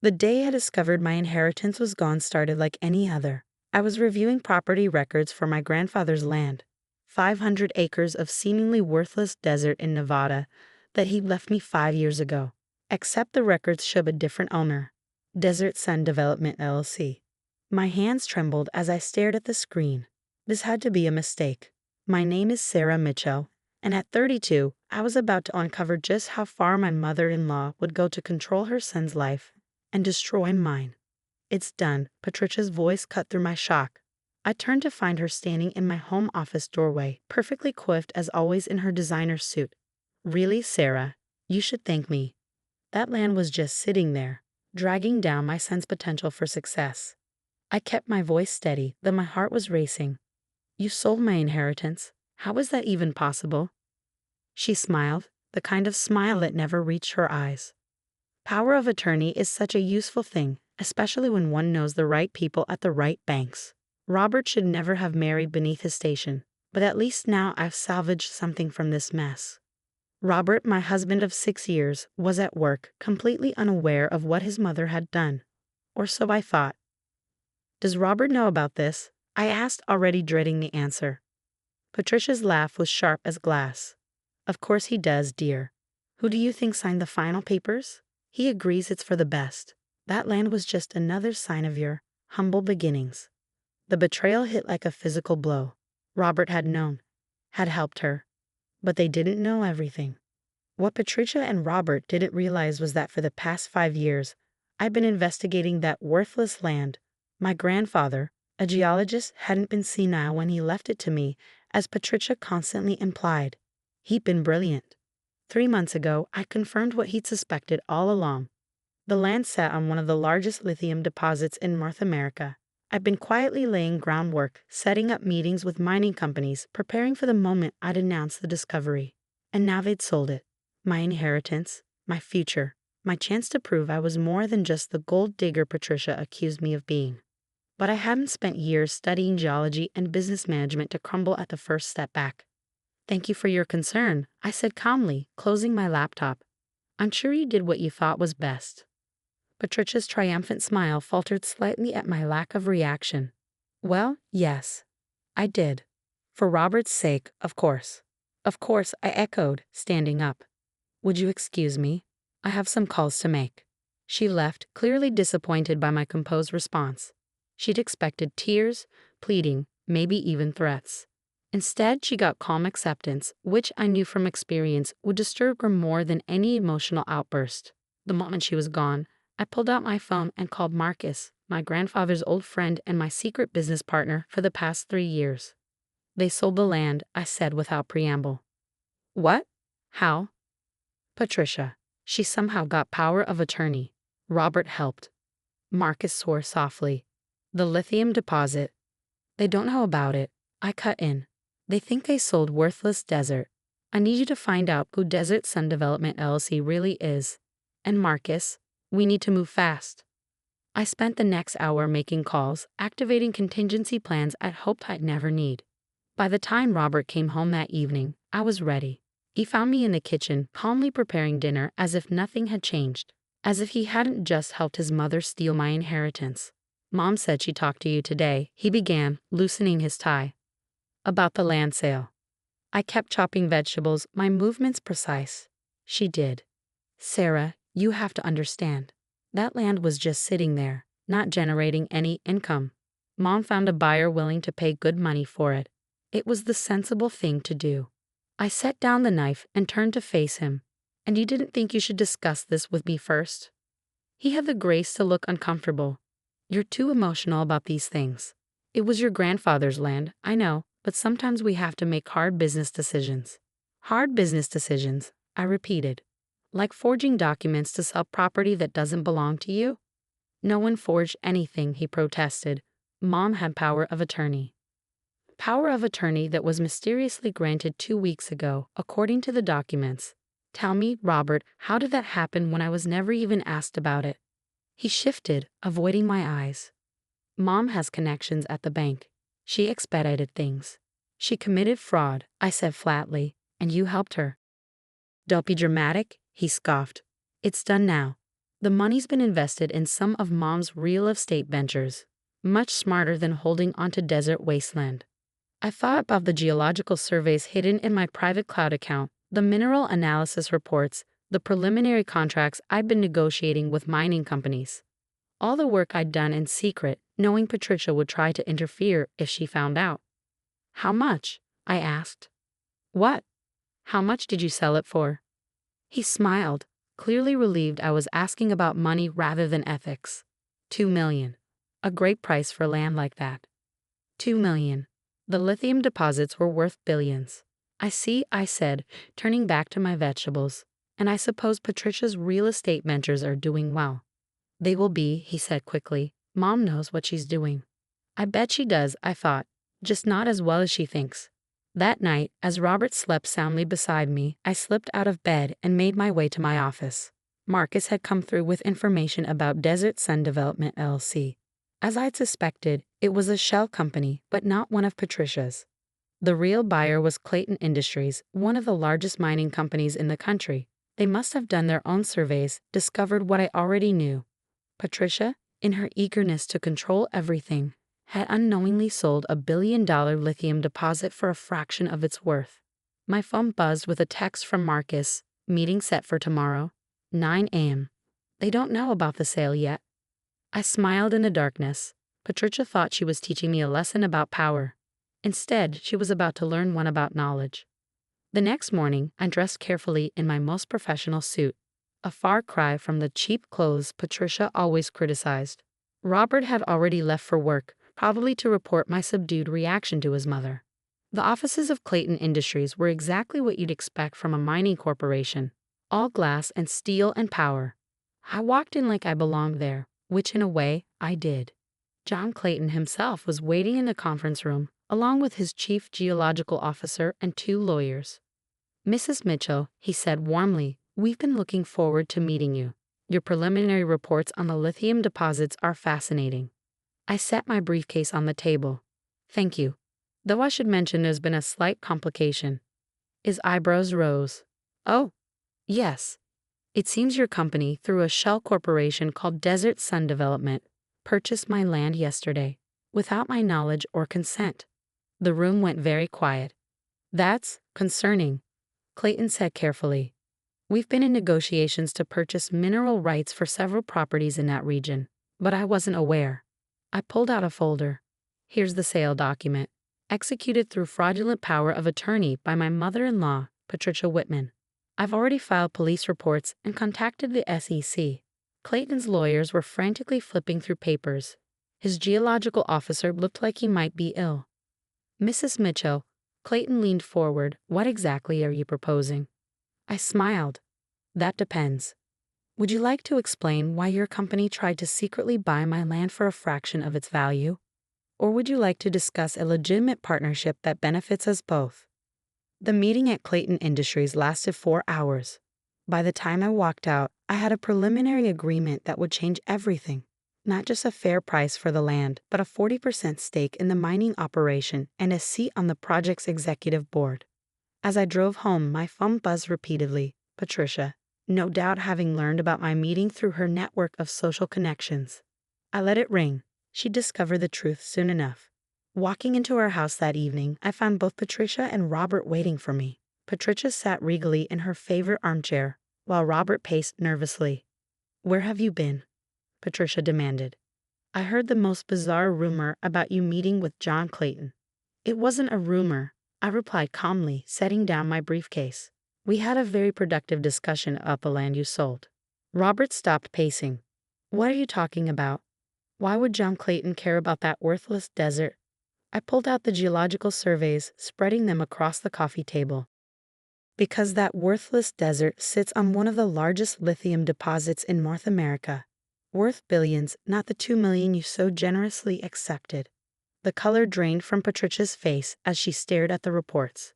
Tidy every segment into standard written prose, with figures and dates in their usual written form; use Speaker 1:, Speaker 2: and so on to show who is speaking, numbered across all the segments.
Speaker 1: The day I discovered my inheritance was gone started like any other. I was reviewing property records for my grandfather's land, 500 acres of seemingly worthless desert in Nevada that he'd left me 5 years ago. Except the records showed a different owner, Desert Sun Development LLC. My hands trembled as I stared at the screen. This had to be a mistake. My name is Sarah Mitchell, and at 32, I was about to uncover just how far my mother-in-law would go to control her son's life and destroy mine. "It's done," Patricia's voice cut through my shock. I turned to find her standing in my home office doorway, perfectly coiffed as always in her designer suit. "Really, Sarah, you should thank me." That land was just sitting there, dragging down my son's potential for success. I kept my voice steady, though my heart was racing. "You sold my inheritance. How is that even possible?" She smiled, the kind of smile that never reached her eyes. Power of attorney is such a useful thing, especially when one knows the right people at the right banks. Robert should never have married beneath his station, but at least now I've salvaged something from this mess. Robert, my husband of 6 years, was at work, completely unaware of what his mother had done. Or so I thought. "Does Robert know about this?" I asked, already dreading the answer. Patricia's laugh was sharp as glass. "Of course he does, dear. Who do you think signed the final papers? He agrees it's for the best. That land was just another sign of your humble beginnings." The betrayal hit like a physical blow. Robert had known, had helped her, but they didn't know everything. What Patricia and Robert didn't realize was that for the past 5 years, I'd been investigating that worthless land. My grandfather, a geologist, hadn't been senile when he left it to me, as Patricia constantly implied. He'd been brilliant. 3 months ago, I confirmed what he'd suspected all along. The land sat on one of the largest lithium deposits in North America. I'd been quietly laying groundwork, setting up meetings with mining companies, preparing for the moment I'd announce the discovery. And now they'd sold it. My inheritance, my future, my chance to prove I was more than just the gold digger Patricia accused me of being. But I hadn't spent years studying geology and business management to crumble at the first step back. "Thank you for your concern," I said calmly, closing my laptop. "I'm sure you did what you thought was best." Patricia's triumphant smile faltered slightly at my lack of reaction. "Well, yes, I did. For Robert's sake, of course." "Of course," I echoed, standing up. "Would you excuse me? I have some calls to make." She left, clearly disappointed by my composed response. She'd expected tears, pleading, maybe even threats. Instead, she got calm acceptance, which I knew from experience would disturb her more than any emotional outburst. The moment she was gone, I pulled out my phone and called Marcus, my grandfather's old friend and my secret business partner for the past 3 years. "They sold the land," I said without preamble. "What? How?" "Patricia. She somehow got power of attorney. Robert helped." Marcus swore softly. "The lithium deposit. They don't know about it." I cut in. "They think they sold worthless desert. I need you to find out who Desert Sun Development LLC really is. And Marcus, we need to move fast." I spent the next hour making calls, activating contingency plans I'd hoped I'd never need. By the time Robert came home that evening, I was ready. He found me in the kitchen, calmly preparing dinner as if nothing had changed, as if he hadn't just helped his mother steal my inheritance. "Mom said she talked to you today," he began, loosening his tie. "About the land sale." I kept chopping vegetables, my movements precise. "She did. Sarah, you have to understand. That land was just sitting there, not generating any income. Mom found a buyer willing to pay good money for it. It was the sensible thing to do." I set down the knife and turned to face him. "And you didn't think you should discuss this with me first?" He had the grace to look uncomfortable. "You're too emotional about these things. It was your grandfather's land, I know, but sometimes we have to make hard business decisions." "Hard business decisions," I repeated. "Like forging documents to sell property that doesn't belong to you?" "No one forged anything," he protested. "Mom had power of attorney." Power of attorney that was mysteriously granted 2 weeks ago, according to the documents. Tell me, Robert, how did that happen when I was never even asked about it? He shifted, avoiding my eyes. "Mom has connections at the bank. She expedited things. She committed fraud," I said flatly, "and you helped her." "Don't be dramatic," he scoffed. "It's done now. The money's been invested in some of Mom's real estate ventures, much smarter than holding onto desert wasteland. I thought about the geological surveys hidden in my private cloud account, the mineral analysis reports, the preliminary contracts I'd been negotiating with mining companies. All the work I'd done in secret, knowing Patricia would try to interfere if she found out. How much? I asked. What? How much did you sell it for? He smiled, clearly relieved I was asking about money rather than ethics. 2 million. A great price for land like that. 2 million. The lithium deposits were worth billions. I see, I said, turning back to my vegetables. And I suppose Patricia's real estate ventures are doing well. They will be, he said quickly. Mom knows what she's doing. I bet she does, I thought, just not as well as she thinks. That night, as Robert slept soundly beside me, I slipped out of bed and made my way to my office. Marcus had come through with information about Desert Sun Development LLC. As I'd suspected, it was a shell company, but not one of Patricia's. The real buyer was Clayton Industries, one of the largest mining companies in the country. They must have done their own surveys, discovered what I already knew. Patricia, in her eagerness to control everything, had unknowingly sold a billion-dollar lithium deposit for a fraction of its worth. My phone buzzed with a text from Marcus, meeting set for tomorrow, 9 a.m. They don't know about the sale yet. I smiled in the darkness. Patricia thought she was teaching me a lesson about power. Instead, she was about to learn one about knowledge. The next morning, I dressed carefully in my most professional suit, a far cry from the cheap clothes Patricia always criticized. Robert had already left for work, probably to report my subdued reaction to his mother. The offices of Clayton Industries were exactly what you'd expect from a mining corporation, all glass and steel and power. I walked in like I belonged there, which in a way, I did. John Clayton himself was waiting in the conference room, along with his chief geological officer and 2 lawyers. Mrs. Mitchell, he said warmly, we've been looking forward to meeting you. Your preliminary reports on the lithium deposits are fascinating. I set my briefcase on the table. Thank you. Though I should mention there's been a slight complication. His eyebrows rose. Oh, yes. It seems your company, through a shell corporation called Desert Sun Development, purchased my land yesterday, without my knowledge or consent. The room went very quiet. That's concerning, Clayton said carefully. We've been in negotiations to purchase mineral rights for several properties in that region, but I wasn't aware. I pulled out a folder. Here's the sale document, executed through fraudulent power of attorney by my mother-in-law, Patricia Whitman. I've already filed police reports and contacted the SEC. Clayton's lawyers were frantically flipping through papers. His geological officer looked like he might be ill. Mrs. Mitchell, Clayton leaned forward. What exactly are you proposing? I smiled. That depends. Would you like to explain why your company tried to secretly buy my land for a fraction of its value? Or would you like to discuss a legitimate partnership that benefits us both? The meeting at Clayton Industries lasted 4 hours. By the time I walked out, I had a preliminary agreement that would change everything. Not just a fair price for the land, but a 40% stake in the mining operation and a seat on the project's executive board. As I drove home, my phone buzzed repeatedly. Patricia, no doubt having learned about my meeting through her network of social connections. I let it ring. She'd discover the truth soon enough. Walking into our house that evening, I found both Patricia and Robert waiting for me. Patricia sat regally in her favorite armchair, while Robert paced nervously. Where have you been? Patricia demanded. I heard the most bizarre rumor about you meeting with John Clayton. It wasn't a rumor, I replied calmly, setting down my briefcase. We had a very productive discussion about the land you sold. Robert stopped pacing. What are you talking about? Why would John Clayton care about that worthless desert? I pulled out the geological surveys, spreading them across the coffee table. Because that worthless desert sits on one of the largest lithium deposits in North America. Worth billions, not the 2 million you so generously accepted. The color drained from Patricia's face as she stared at the reports.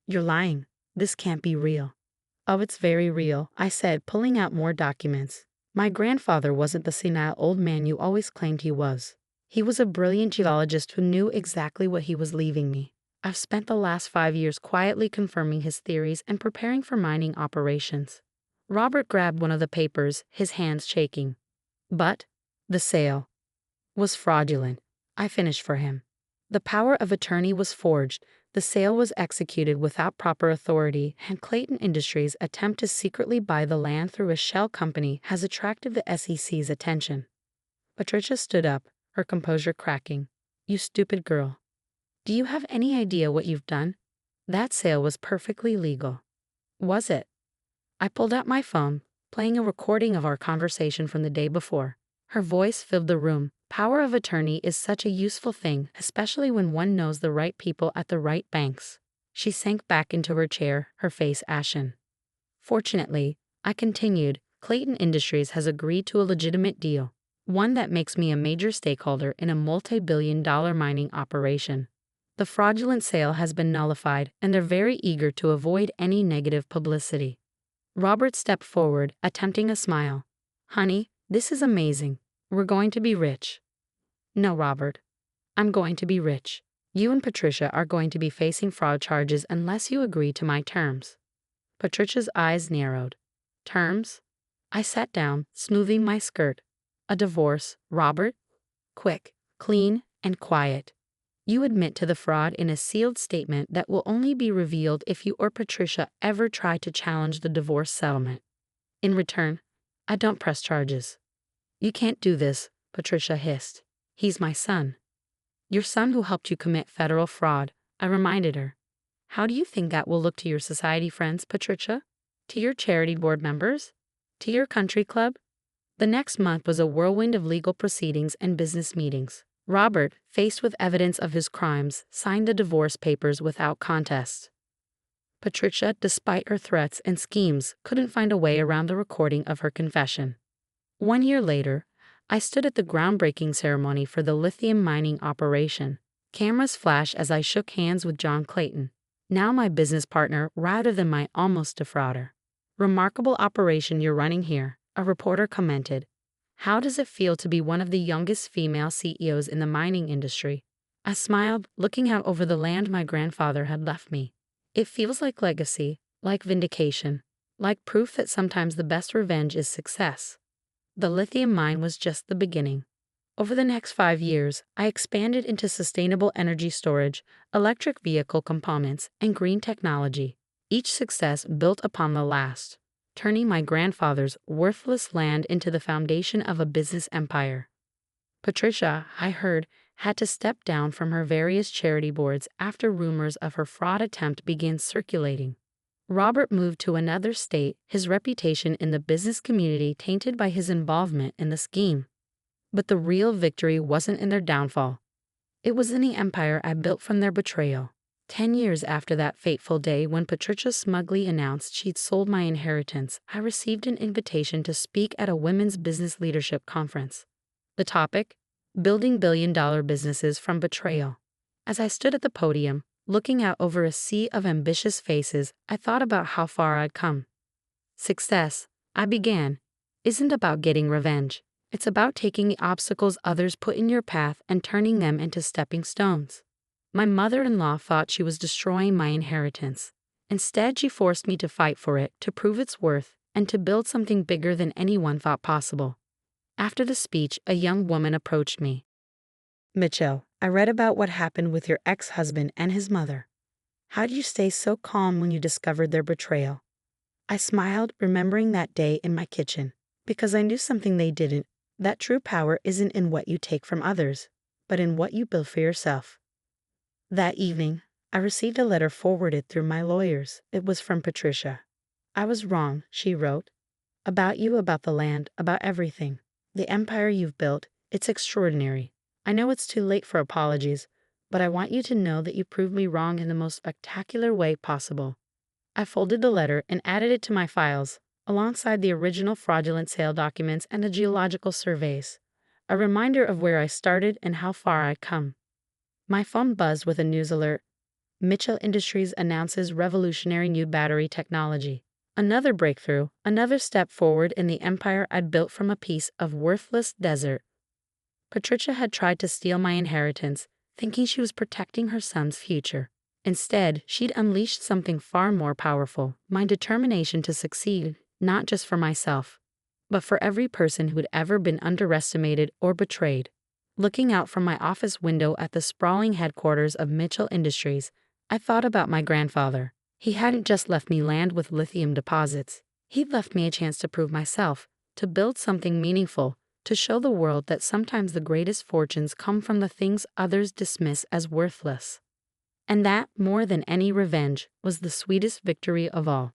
Speaker 1: You're lying. This can't be real. Oh, it's very real, I said, pulling out more documents. My grandfather wasn't the senile old man you always claimed he was. He was a brilliant geologist who knew exactly what he was leaving me. I've spent the last 5 years quietly confirming his theories and preparing for mining operations. Robert grabbed one of the papers, his hands shaking. But the sale was fraudulent. I finished for him. The power of attorney was forged, the sale was executed without proper authority, and Clayton Industries' attempt to secretly buy the land through a shell company has attracted the SEC's attention. Patricia stood up, her composure cracking. You stupid girl. Do you have any idea what you've done? That sale was perfectly legal. Was it? I pulled out my phone, playing a recording of our conversation from the day before. Her voice filled the room. Power of attorney is such a useful thing, especially when one knows the right people at the right banks. She sank back into her chair, her face ashen. Fortunately, I continued, Clayton Industries has agreed to a legitimate deal, one that makes me a major stakeholder in a multi-billion-dollar mining operation. The fraudulent sale has been nullified, and they're very eager to avoid any negative publicity. Robert stepped forward, attempting a smile. Honey, this is amazing. We're going to be rich. No, Robert. I'm going to be rich. You and Patricia are going to be facing fraud charges unless you agree to my terms. Patricia's eyes narrowed. Terms? I sat down, smoothing my skirt. A divorce, Robert? Quick, clean, and quiet. You admit to the fraud in a sealed statement that will only be revealed if you or Patricia ever try to challenge the divorce settlement. In return, I don't press charges. You can't do this, Patricia hissed. He's my son. Your son who helped you commit federal fraud, I reminded her. How do you think that will look to your society friends, Patricia? To your charity board members? To your country club? The next month was a whirlwind of legal proceedings and business meetings. Robert, faced with evidence of his crimes, signed the divorce papers without contest. Patricia, despite her threats and schemes, couldn't find a way around the recording of her confession. 1 year later, I stood at the groundbreaking ceremony for the lithium mining operation. Cameras flashed as I shook hands with John Clayton, now my business partner rather than my almost defrauder. Remarkable operation you're running here, a reporter commented. How does it feel to be one of the youngest female CEOs in the mining industry? I smiled, looking out over the land my grandfather had left me. It feels like legacy, like vindication, like proof that sometimes the best revenge is success. The lithium mine was just the beginning. Over the next 5 years, I expanded into sustainable energy storage, electric vehicle components, and green technology. Each success built upon the last, turning my grandfather's worthless land into the foundation of a business empire. Patricia, I heard, had to step down from her various charity boards after rumors of her fraud attempt began circulating. Robert moved to another state, his reputation in the business community tainted by his involvement in the scheme. But the real victory wasn't in their downfall. It was in the empire I built from their betrayal. 10 years after that fateful day when Patricia smugly announced she'd sold my inheritance, I received an invitation to speak at a women's business leadership conference. The topic? Building billion-dollar businesses from betrayal. As I stood at the podium, looking out over a sea of ambitious faces, I thought about how far I'd come. Success, I began, isn't about getting revenge. It's about taking the obstacles others put in your path and turning them into stepping stones. My mother-in-law thought she was destroying my inheritance. Instead, she forced me to fight for it, to prove its worth, and to build something bigger than anyone thought possible. After the speech, a young woman approached me. Mitchell, I read about what happened with your ex-husband and his mother. How did you stay so calm when you discovered their betrayal? I smiled, remembering that day in my kitchen, because I knew something they didn't, that true power isn't in what you take from others, but in what you build for yourself. That evening, I received a letter forwarded through my lawyers. It was from Patricia. I was wrong, she wrote. About you, about the land, about everything. The empire you've built, it's extraordinary. I know it's too late for apologies, but I want you to know that you proved me wrong in the most spectacular way possible. I folded the letter and added it to my files, alongside the original fraudulent sale documents and the geological surveys, a reminder of where I started and how far I'd come. My phone buzzed with a news alert. Mitchell Industries announces revolutionary new battery technology. Another breakthrough, another step forward in the empire I'd built from a piece of worthless desert. Patricia had tried to steal my inheritance, thinking she was protecting her son's future. Instead, she'd unleashed something far more powerful, my determination to succeed, not just for myself, but for every person who'd ever been underestimated or betrayed. Looking out from my office window at the sprawling headquarters of Mitchell Industries, I thought about my grandfather. He hadn't just left me land with lithium deposits. He'd left me a chance to prove myself, to build something meaningful, to show the world that sometimes the greatest fortunes come from the things others dismiss as worthless. And that, more than any revenge, was the sweetest victory of all.